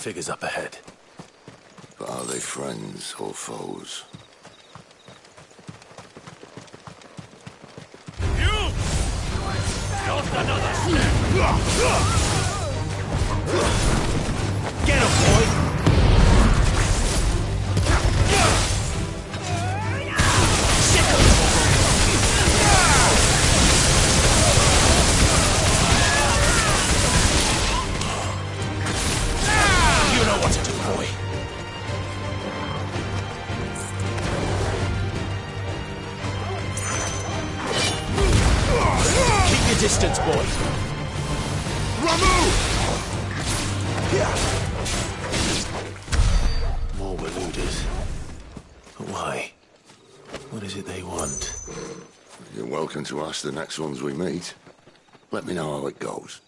figures up ahead. But are they friends or foes? You! Not another step! Get him, boy! You know what to do, boy. Keep your distance, boy. Ramu! More were looted. But why? What is it they want? You're welcome to ask the next ones we meet. Let me know how it goes.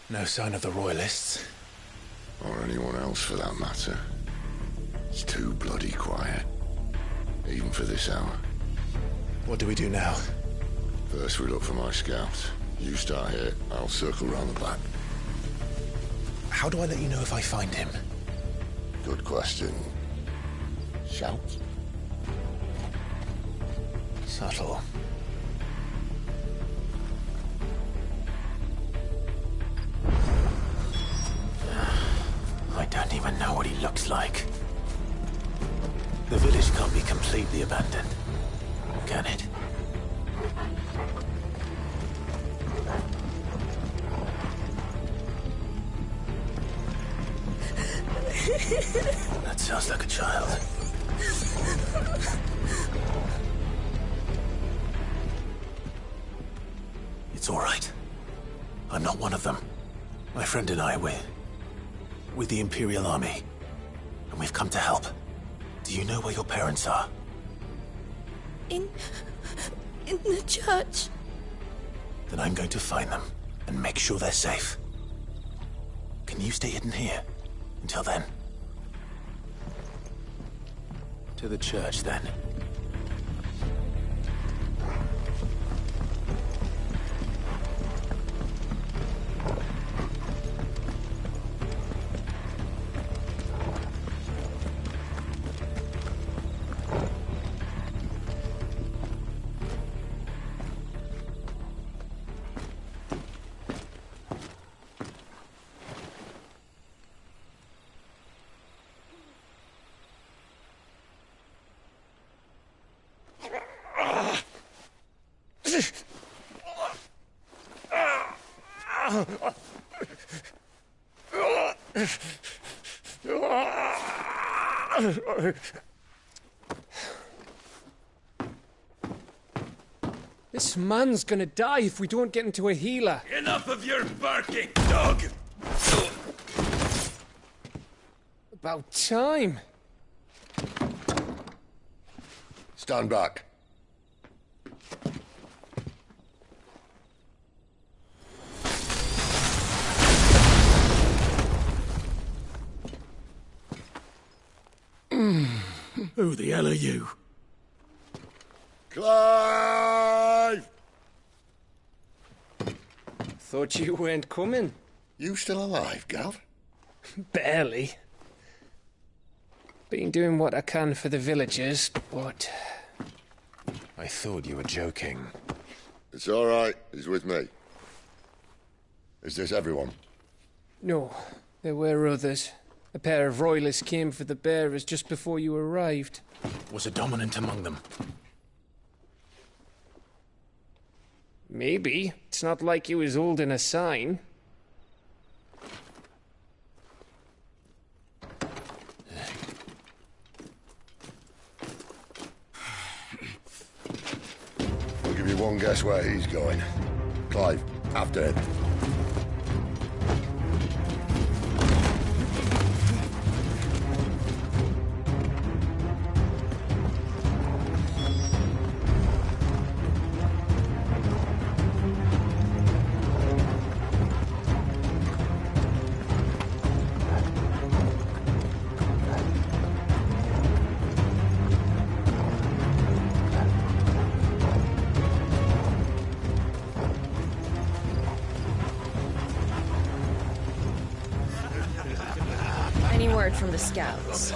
No sign of the Royalists. Or anyone else for that matter. It's too bloody quiet. Even for this hour. What do we do now? First we look for my scouts. You start here, I'll circle round the back. How do I let you know if I find him? Good question. Shout? Subtle. I don't even know what he looks like. The village can't be completely abandoned, can it? That sounds like a child. It's all right. I'm not one of them. My friend and I, we're with the Imperial Army, and we've come to help. Do you know where your parents are? In the church. Then I'm going to find them and make sure they're safe. Can you stay hidden here until then? To the church, then. This man's gonna die if we don't get into a healer. Enough of your barking, dog! About time. Stand back. Who the hell are you? Clive! Thought you weren't coming. You still alive, Gav? Barely. Been doing what I can for the villagers, but... I thought you were joking. It's all right. He's with me. Is this everyone? No, there were others. A pair of royalists came for the bearers just before you arrived. Was a dominant among them? Maybe. It's not like he was holding a sign. I'll give you one guess where he's going. Clive, after him. word from the scouts?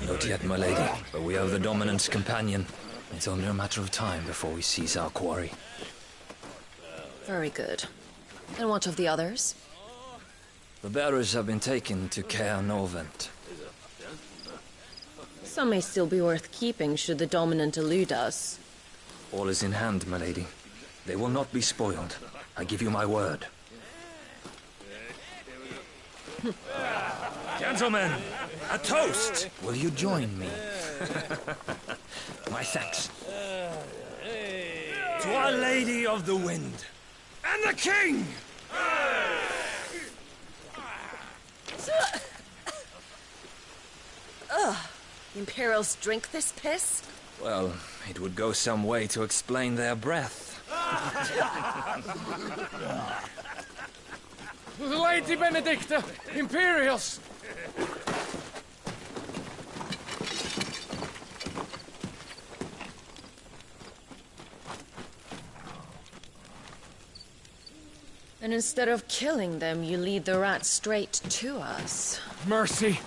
Not yet, my lady, but we have the Dominant's companion. It's only a matter of time before we seize our quarry. Very good. And what of the others? The bearers have been taken to Caer Novent. Some may still be worth keeping should the Dominant elude us. All is in hand, my lady. They will not be spoiled. I give you my word. Gentlemen, a toast! Will you join me? My thanks. To Our Lady of the Wind and the King! Ugh. Imperials drink this piss? Well, it would go some way to explain their breath. Lady Benedicta! Imperials! And instead of killing them, you lead the rats straight to us. Mercy!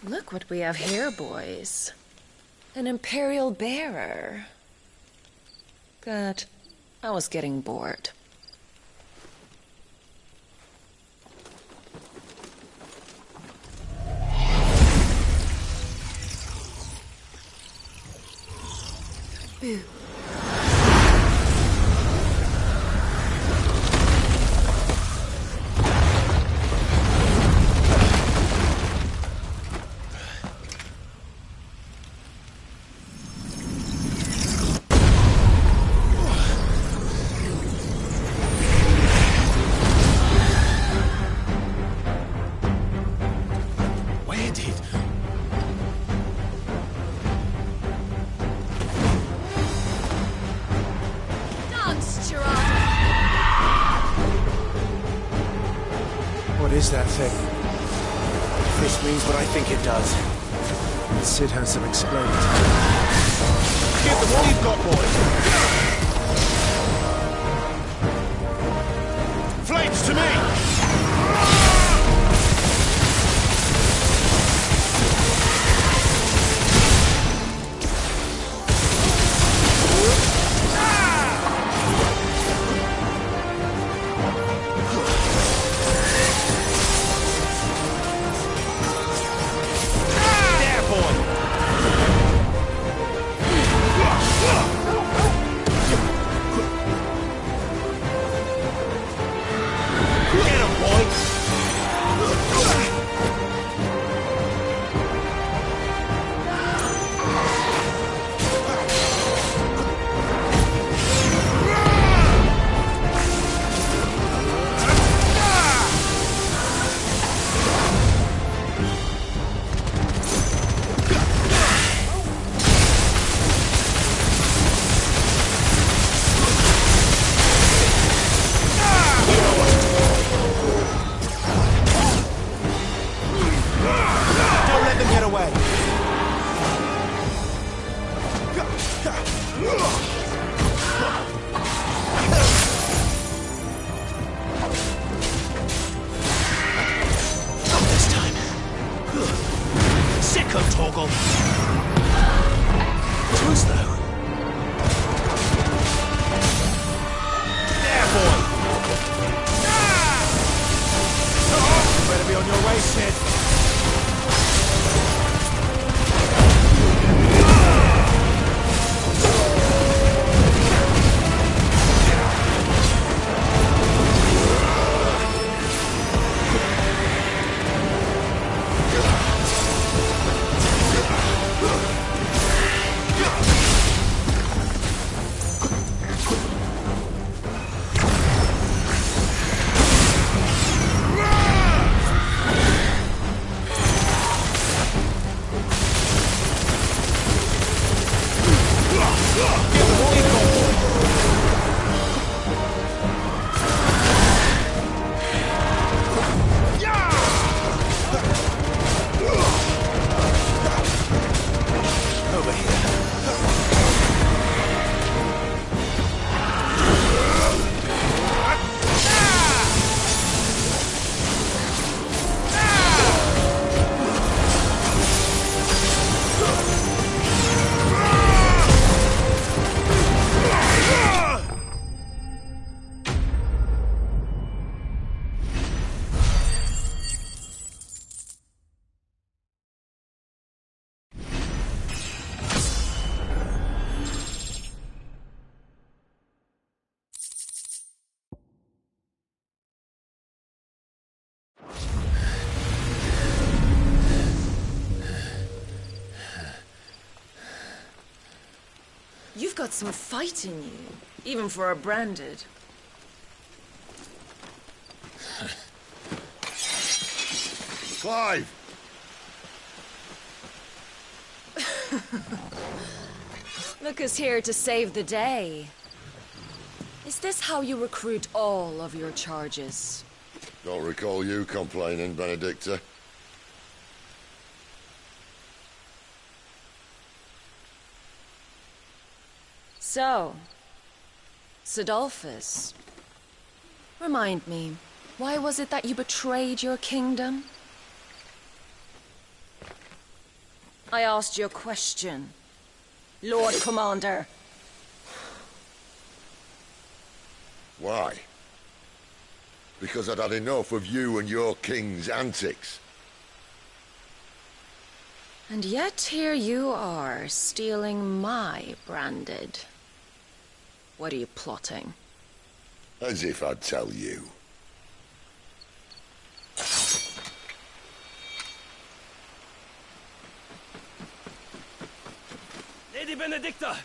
Look what we have here, boys. An Imperial bearer. Good. I was getting bored. Boo. What is that thing? If this means what I think it does, Sid has some explode. Give them all you've got, boys! Flames to me! got some fight in you, even for a branded. Clive! Look who's here to save the day. Is this how you recruit all of your charges? Don't recall you complaining, Benedicta. So, Sidolphus, remind me, why was it that you betrayed your kingdom? I asked you a question, Lord Commander. Why? Because I'd had enough of you and your king's antics. And yet here you are, stealing my branded. What are you plotting? As if I'd tell you. Lady Benedicta,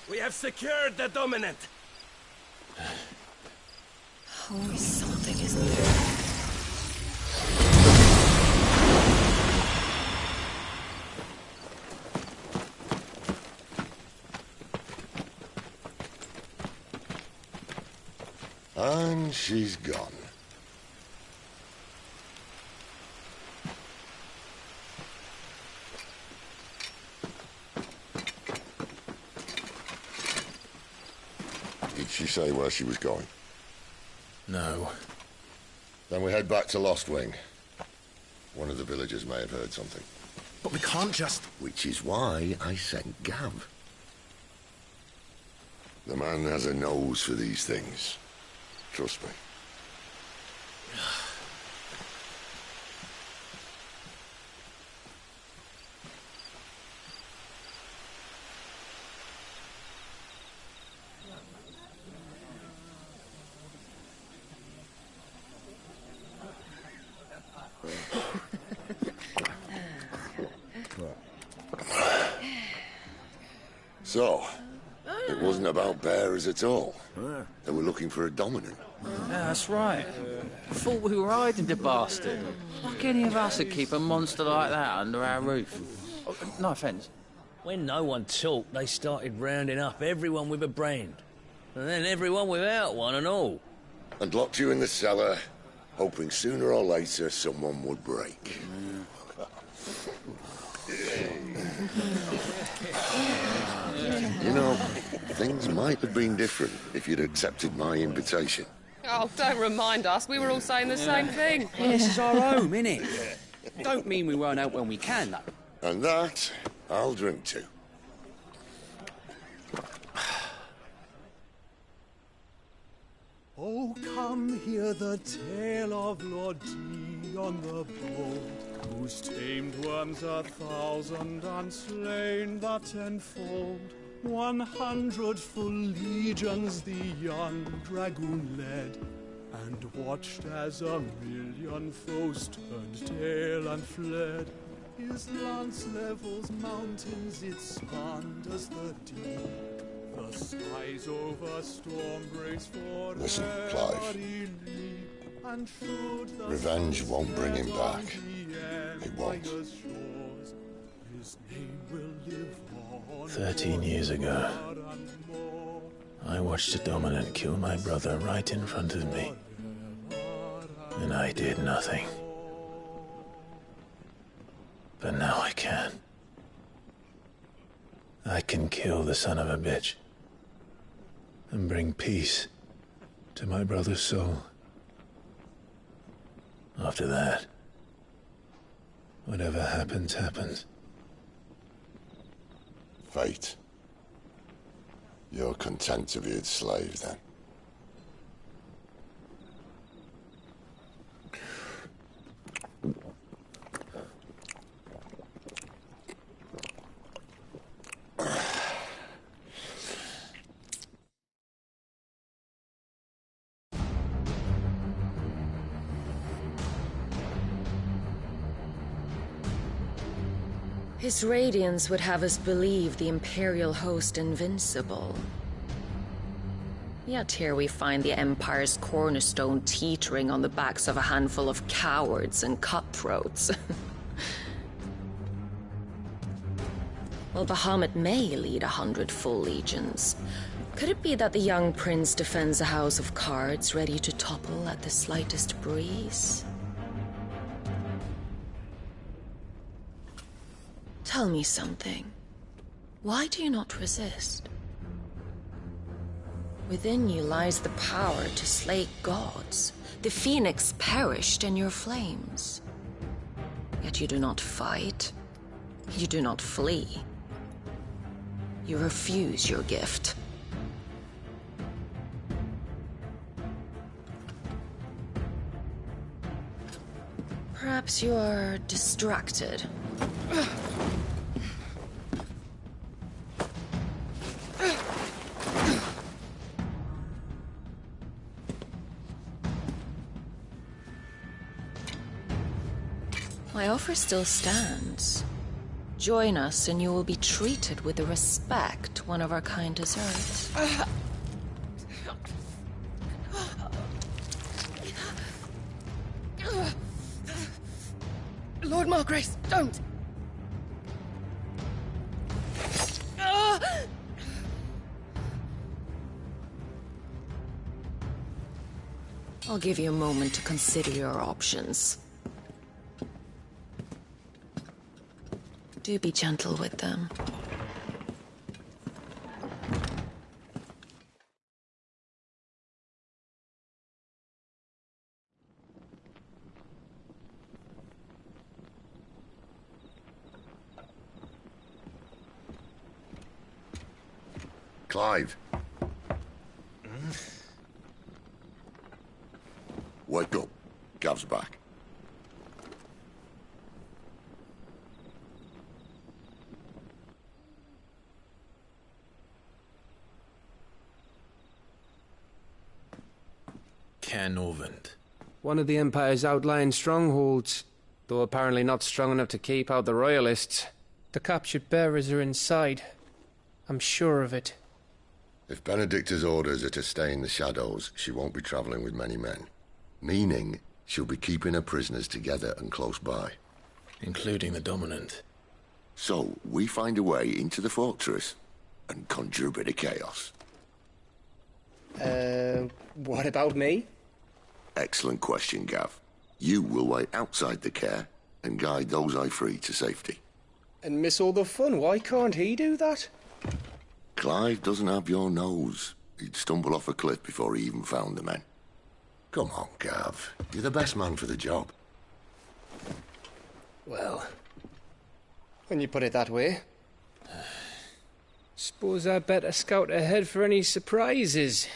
we have secured the dominant. Always something, isn't there? And she's gone. Did she say where she was going? No. Then we head back to Lost Wing. One of the villagers may have heard something. But we can't just... Which is why I sent Gav. The man has a nose for these things. Trust me. So, it wasn't about bearers at all. They were looking for a dominant. Yeah, that's right. I thought we were hiding the bastard. Like any of us would keep a monster like that under our roof. Oh, no offence. When no one talked, they started rounding up everyone with a brand. And then everyone without one and all. And locked you in the cellar, hoping sooner or later someone would break. You know, things might have been different if you'd accepted my invitation. Oh, don't remind us. We were all saying the same thing. Well, this is our home, innit? Don't mean we won't help when we can, though. And that, I'll drink to. Oh, come hear the tale of Lord D on the bold, whose tamed worms 1,000 and slain the tenfold. 100 full legions the young dragoon led, and watched as 1,000,000 foes turned tail and fled. His lance levels mountains, it spanned as the deep. The skies over storm breaks for Listen, Clive. and Revenge won't bring him back. It won't. His name will live on 13 years ago, I watched a dominant kill my brother right in front of me. And I did nothing. But now I can. I can kill the son of a bitch and bring peace to my brother's soul. After that, whatever happens, happens. Fate. You're content to be its slave, then? His radiance would have us believe the Imperial host invincible. Yet here we find the Empire's cornerstone teetering on the backs of a handful of cowards and cutthroats. Well, Bahamut may lead 100 full legions. Could it be that the young prince defends a house of cards ready to topple at the slightest breeze? Tell me something. Why do you not resist? Within you lies the power to slay gods. The phoenix perished in your flames. Yet you do not fight. You do not flee. You refuse your gift. Perhaps you are distracted. My offer still stands. Join us and you will be treated with the respect one of our kind deserves. Lord Margrace, don't! I'll give you a moment to consider your options. Do be gentle with them. Clive. Wake up. Gav's back. Norvend. One of the Empire's outlying strongholds, though apparently not strong enough to keep out the Royalists. The captured bearers are inside. I'm sure of it. If Benedicta's orders are to stay in the shadows, she won't be travelling with many men. Meaning, she'll be keeping her prisoners together and close by. Including the Dominant. So, we find a way into the fortress and conjure a bit of chaos. What about me? Excellent question, Gav. You will wait outside the care and guide those I free to safety. And miss all the fun. Why can't he do that? Clive doesn't have your nose. He'd stumble off a cliff before he even found the men. Come on, Gav. You're the best man for the job. Well, when you put it that way. Suppose I'd better scout ahead for any surprises.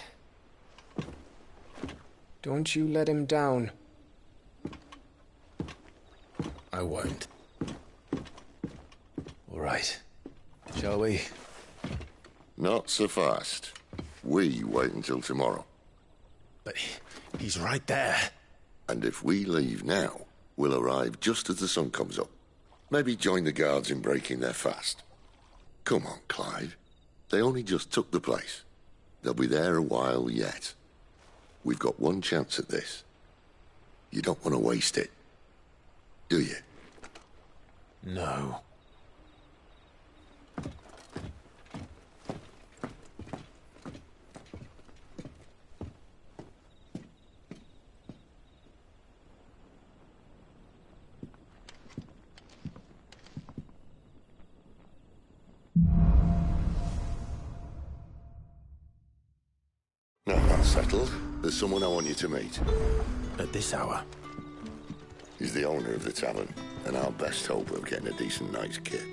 Don't you let him down. I won't. All right. Shall we? Not so fast. We wait until tomorrow. But he's right there. And if we leave now, we'll arrive just as the sun comes up. Maybe join the guards in breaking their fast. Come on, Clive. They only just took the place. They'll be there a while yet. We've got one chance at this. You don't want to waste it, do you? No. Now that's settled. There's someone I want you to meet. At this hour? He's the owner of the tavern, and our best hope of getting a decent night's kip.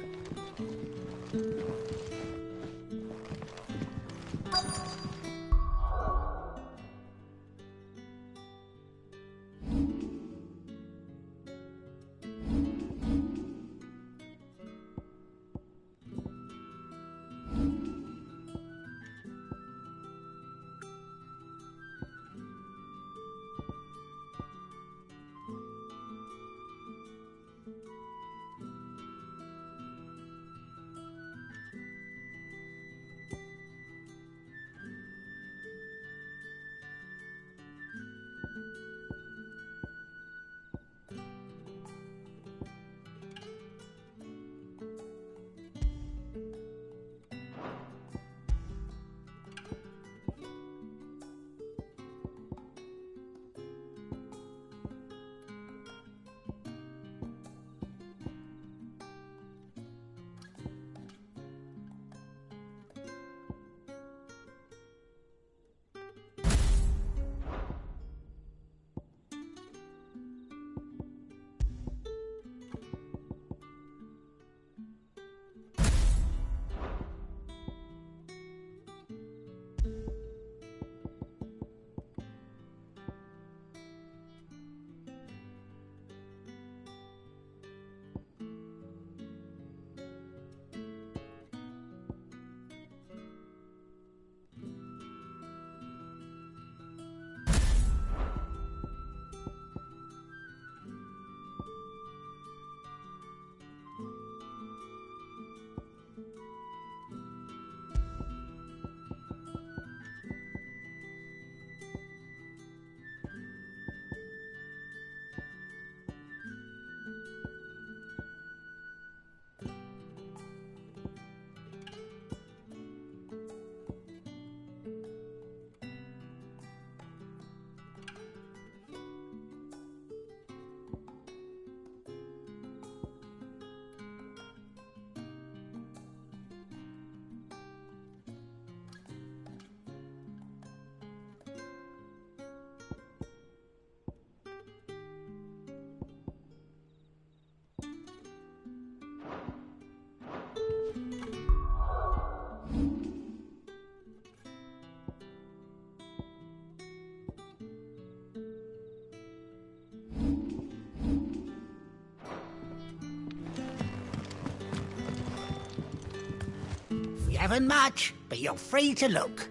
Haven't much, but you're free to look.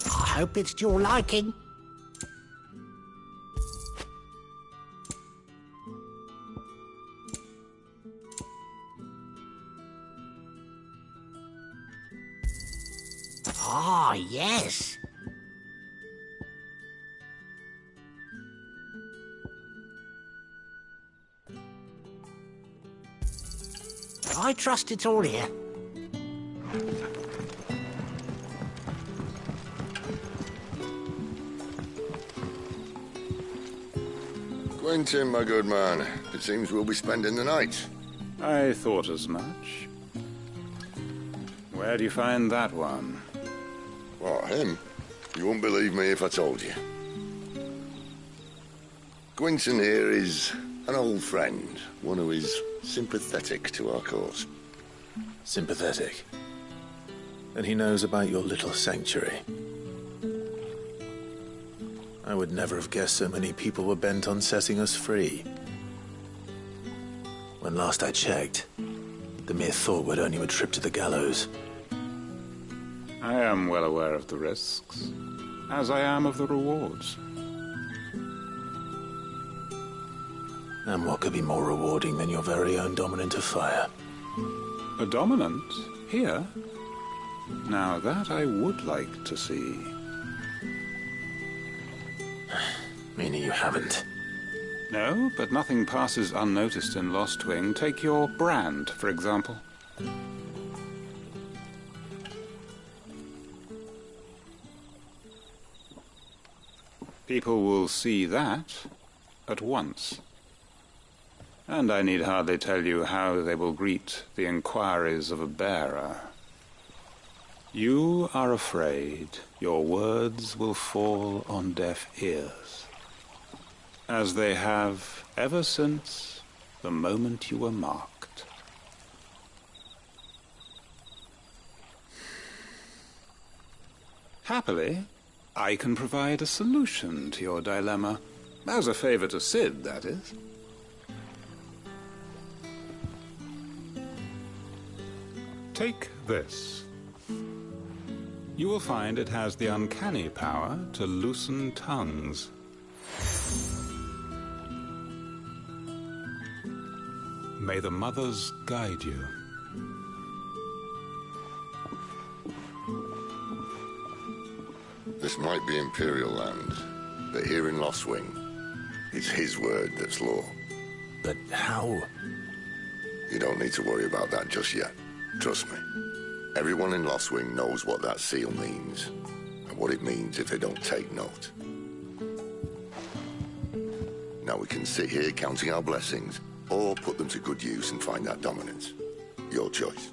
I hope it's to your liking. Ah, yes. I trust it's all here. Quentin, my good man. It seems we'll be spending the night. I thought as much. Where do you find that one? What, him? You wouldn't believe me if I told you. Quentin here is an old friend, one who is sympathetic to our cause. Sympathetic? And he knows about your little sanctuary. I would never have guessed so many people were bent on setting us free. When last I checked, the mere thought would earn you a trip to the gallows. I am well aware of the risks, as I am of the rewards. And what could be more rewarding than your very own dominant of fire? A dominant? Here? Now that I would like to see. Meaning you haven't? No, but nothing passes unnoticed in Lost Wing. Take your brand, for example. People will see that at once. And I need hardly tell you how they will greet the inquiries of a bearer. You are afraid your words will fall on deaf ears, as they have ever since the moment you were marked. Happily, I can provide a solution to your dilemma. As a favor to Sid, that is. Take this. You will find it has the uncanny power to loosen tongues. May the mothers guide you. This might be Imperial land, but here in Lost Wing, it's his word that's law. But how? You don't need to worry about that just yet. Trust me. Everyone in Lost Wing knows what that seal means, and what it means if they don't take note. Now we can sit here counting our blessings, or put them to good use and find that dominance. Your choice.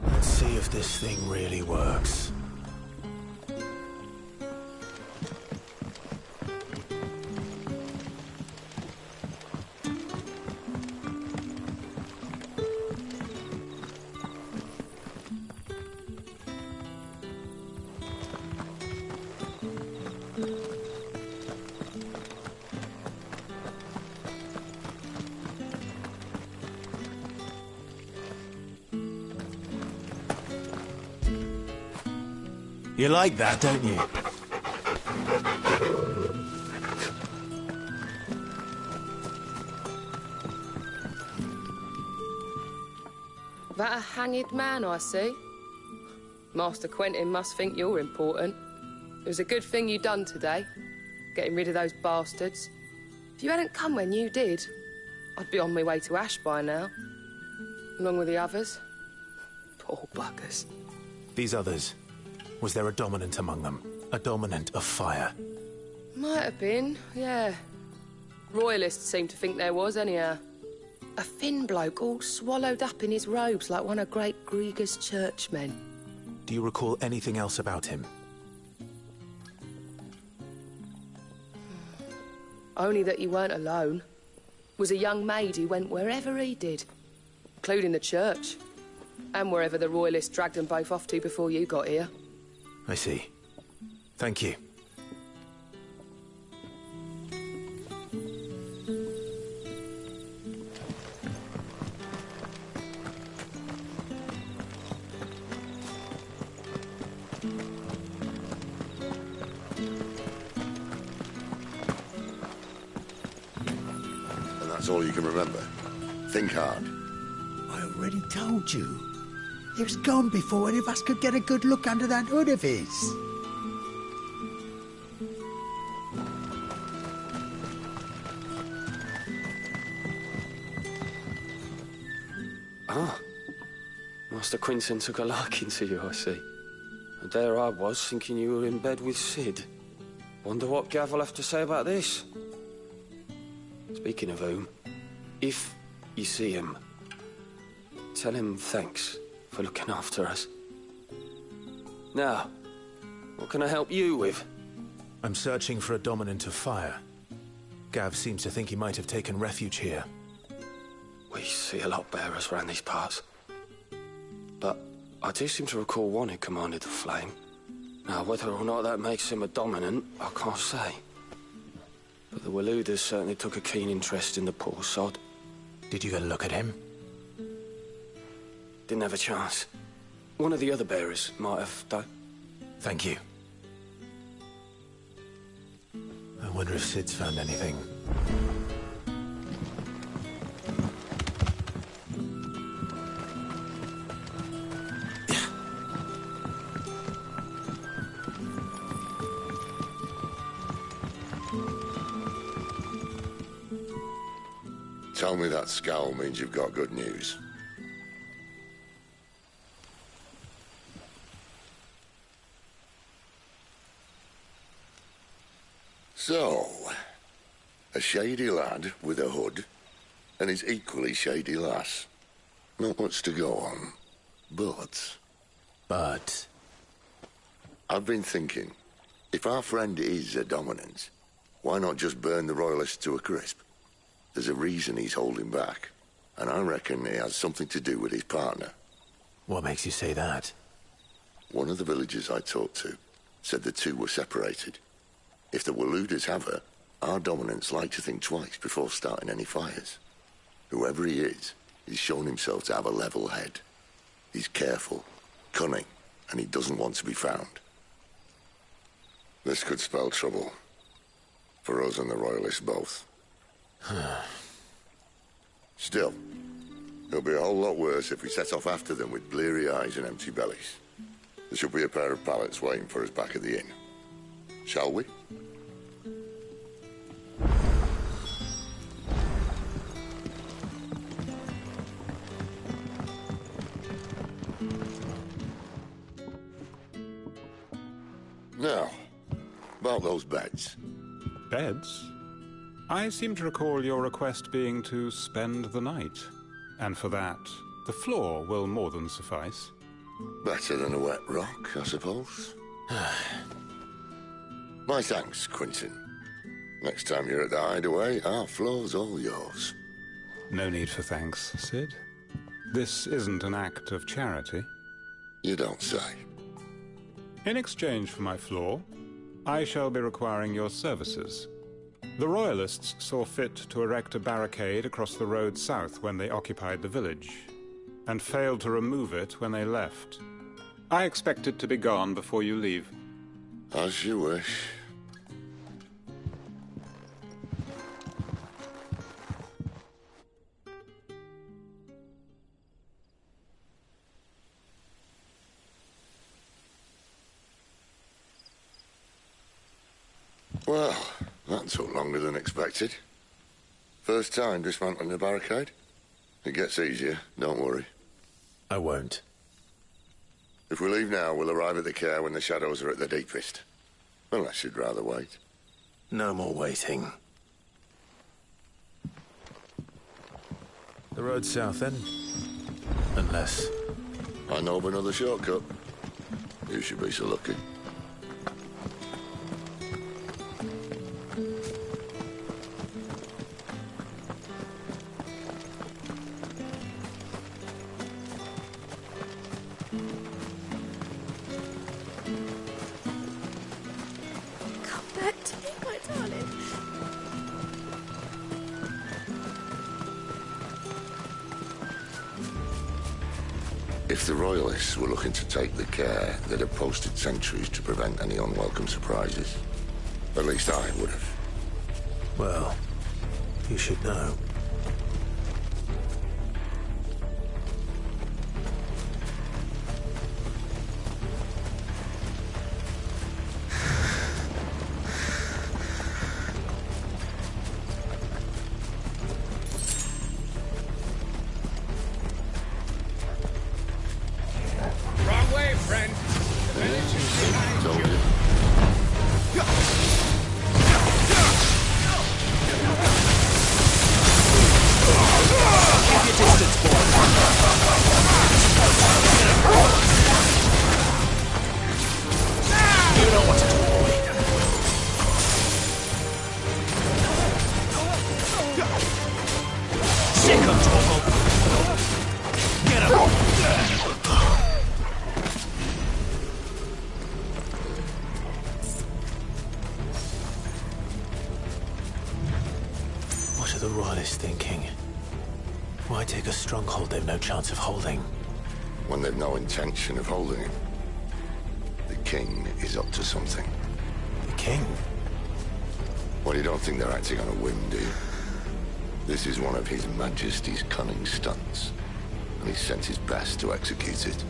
Let's see if this thing really works. You like that, don't you? That a hanged man, I see. Master Quentin must think you're important. It was a good thing you done today, getting rid of those bastards. If you hadn't come when you did, I'd be on my way to Ash by now, along with the others. Poor buggers. These others, was there a dominant among them? A dominant of fire? Might have been, yeah. Royalists seem to think there was, anyhow. A thin bloke all swallowed up in his robes like one of Great Gregor's churchmen. Do you recall anything else about him? Only that he weren't alone. Was a young maid who went wherever he did, including the church, and wherever the Royalists dragged them both off to before you got here. I see. Thank you. And that's all you can remember? Think hard. I already told you. He was gone before any of us could get a good look under that hood of his. Ah. Master Quinton took a liking to you, I see. And there I was, thinking you were in bed with Sid. Wonder what Gav will have to say about this. Speaking of whom, if you see him, tell him thanks for looking after us. Now, what can I help you with? I'm searching for a dominant of fire. Gav seems to think he might have taken refuge here. We see a lot bearers around these parts. But I do seem to recall one who commanded the flame. Now, whether or not that makes him a dominant, I can't say. But the Waluders certainly took a keen interest in the poor sod. Did you get a look at him? Didn't have a chance. One of the other bearers might have done. Thank you. I wonder if Sid's found anything. Tell me that scowl means you've got good news. So, a shady lad with a hood, and his equally shady lass. Not much to go on, but... But? I've been thinking, if our friend is a dominant, why not just burn the Royalists to a crisp? There's a reason he's holding back, and I reckon it has something to do with his partner. What makes you say that? One of the villagers I talked to said the two were separated. If the Waluders have her, our dominants like to think twice before starting any fires. Whoever he is, he's shown himself to have a level head. He's careful, cunning, and he doesn't want to be found. This could spell trouble. For us and the Royalists both. Still, it'll be a whole lot worse if we set off after them with bleary eyes and empty bellies. There should be a pair of pallets waiting for us back at the inn. Shall we? Now, about those beds. Beds? I seem to recall your request being to spend the night. And for that, the floor will more than suffice. Better than a wet rock, I suppose. My thanks, Quinton. Next time you're at the hideaway, our floor's all yours. No need for thanks, Sid. This isn't an act of charity. You don't say. In exchange for my floor, I shall be requiring your services. The Royalists saw fit to erect a barricade across the road south when they occupied the village, and failed to remove it when they left. I expect it to be gone before you leave. As you wish. Well, that took longer than expected. First time dismantling the barricade? It gets easier, don't worry. I won't. If we leave now, we'll arrive at the care when the shadows are at their deepest. Unless you'd rather wait. No more waiting. The road south, then? Unless... I know of another shortcut. You should be so lucky. If the Royalists were looking to take the care, they'd have posted sentries to prevent any unwelcome surprises. At least I would have. Well, you should know. What are the Royalists thinking? Why take a stronghold they've no chance of holding? When they've no intention of holding it. The king is up to something. The king? Well, you don't think they're acting on a whim, do you? This is one of His Majesty's cunning stunts, and he's sent his best to execute it.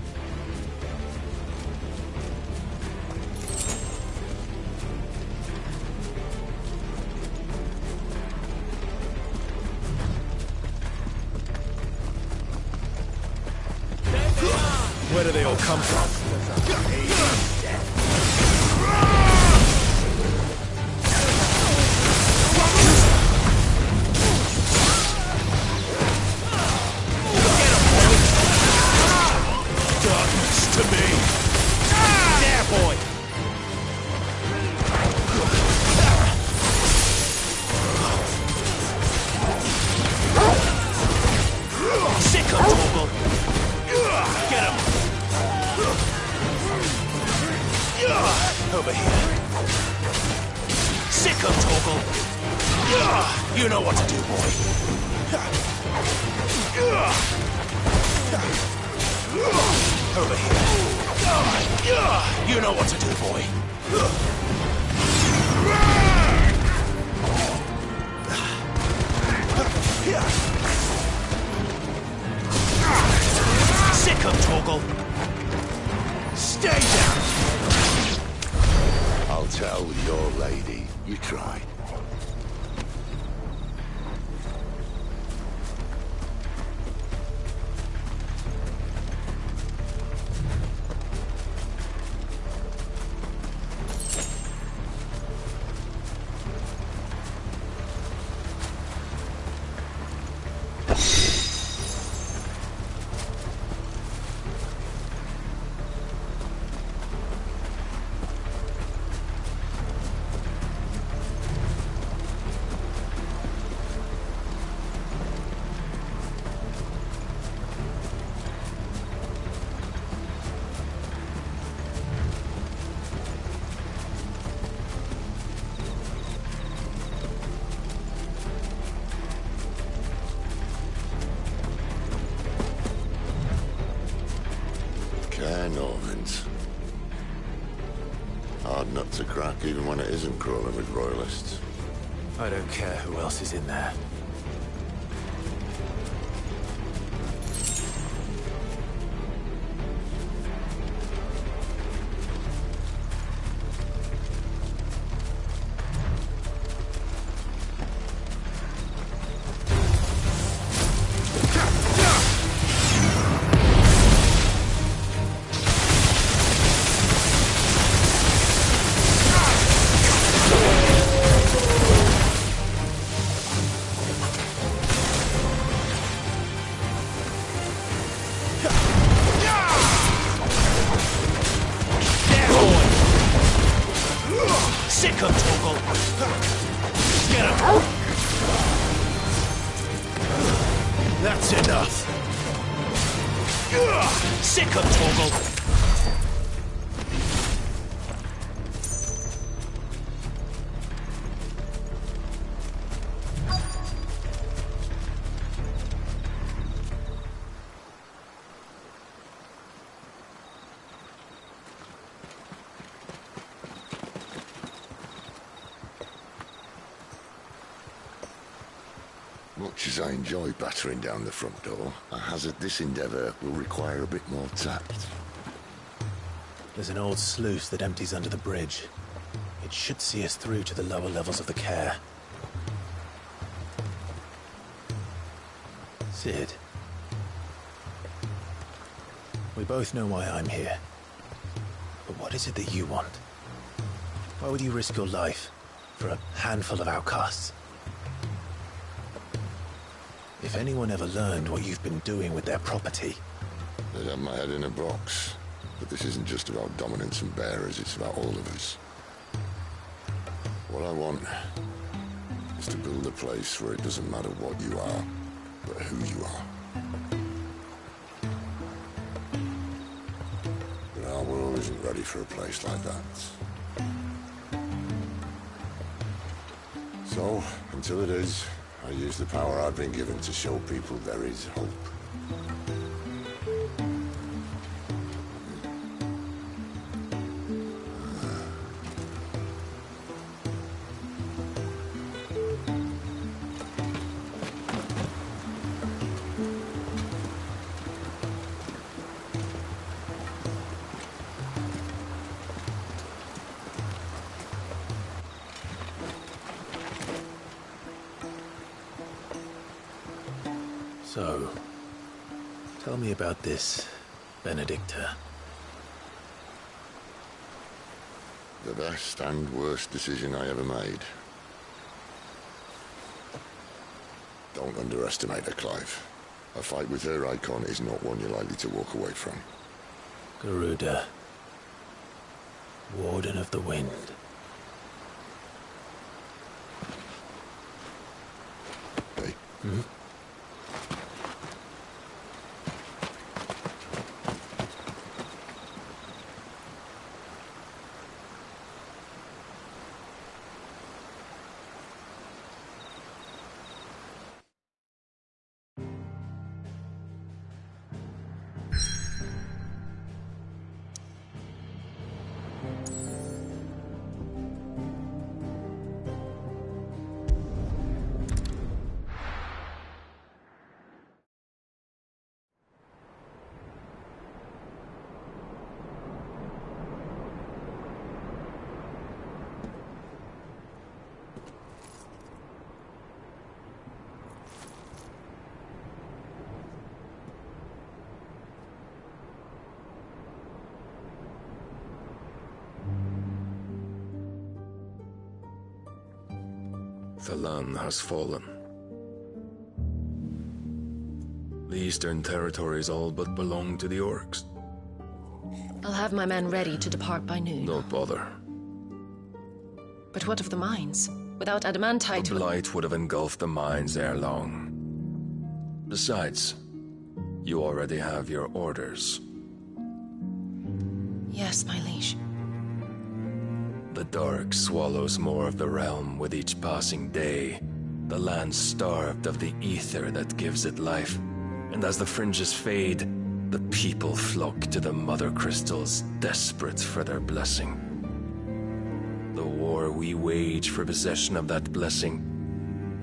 Where do they all come from? Darkness to me! Yeah, boy! Sick of Torgal! Get him! Over here. Sick of Torgal! You know what to do, boy. Over here. You know what to do, boy. Sick of Torgal! Stay down! I'll tell your lady you tried. Normans. Hard nut to crack, even when it isn't crawling with Royalists. I don't care who else is in there. Sick of Torgal! Get him! That's enough! Sick of Torgal! Much as I enjoy battering down the front door, I hazard this endeavour will require a bit more tact. There's an old sluice that empties under the bridge. It should see us through to the lower levels of the care. Sid. We both know why I'm here. But what is it that you want? Why would you risk your life for a handful of outcasts? If anyone ever learned what you've been doing with their property... They'd have my head in a box. But this isn't just about dominance and bearers, it's about all of us. What I want is to build a place where it doesn't matter what you are, but who you are. But our world isn't ready for a place like that. So, until it is, I use the power I've been given to show people there is hope. So, tell me about this Benedicta. The best and worst decision I ever made. Don't underestimate her, Clive. A fight with her icon is not one you're likely to walk away from. Garuda. Warden of the Wind. Hey? Hmm? The land has fallen. The Eastern territories all but belong to the orcs. I'll have my men ready to depart by noon. Don't bother. But what of the mines? Without adamantite... The blight would have engulfed the mines ere long. Besides, you already have your orders. Yes, my liege. The dark swallows more of the realm with each passing day. The land starved of the ether that gives it life. And as the fringes fade, the people flock to the mother crystals, desperate for their blessing. The war we wage for possession of that blessing,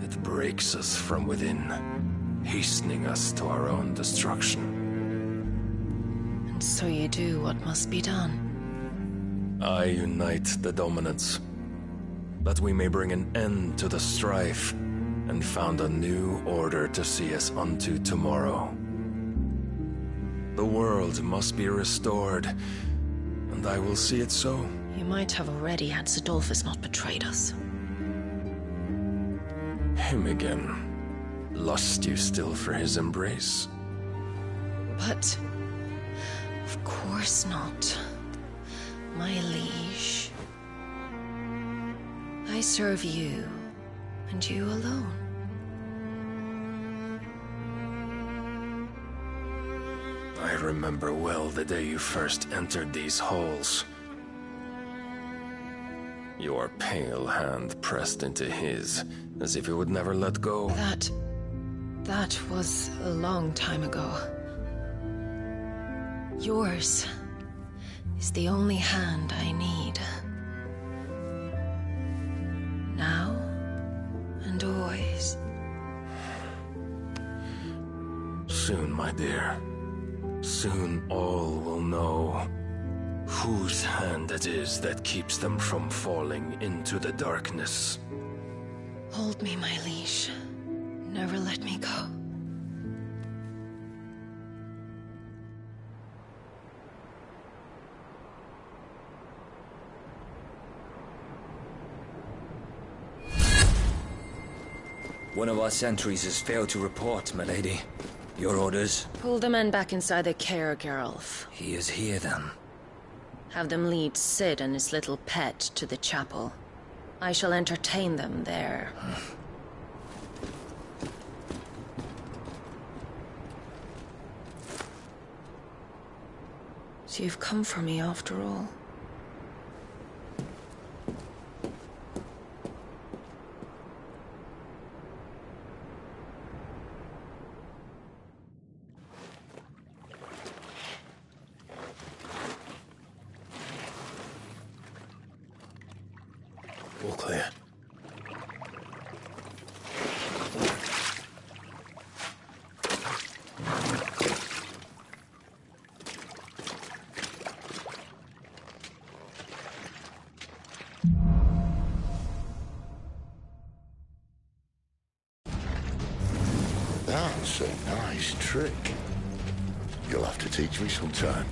it breaks us from within, hastening us to our own destruction. And so you do what must be done. I unite the dominants, that we may bring an end to the strife, and found a new order to see us unto tomorrow. The world must be restored, and I will see it so. You might have already had Zidolphus not betrayed us. Him again. Lust you still for his embrace? But... of course not. My liege. I serve you, and you alone. I remember well the day you first entered these halls. Your pale hand pressed into his, as if it would never let go. That was a long time ago. Yours is the only hand I need. Now and always. my dear. Soon all will know whose hand it is that keeps them from falling into the darkness. Hold me, my liege. Never let me go. One of our sentries has failed to report, milady. Your orders? Pull the men back inside the care, Geralf. He is here, then. Have them lead Sid and his little pet to the chapel. I shall entertain them there. So you've come for me after all. All clear. That's a nice trick. You'll have to teach me sometime.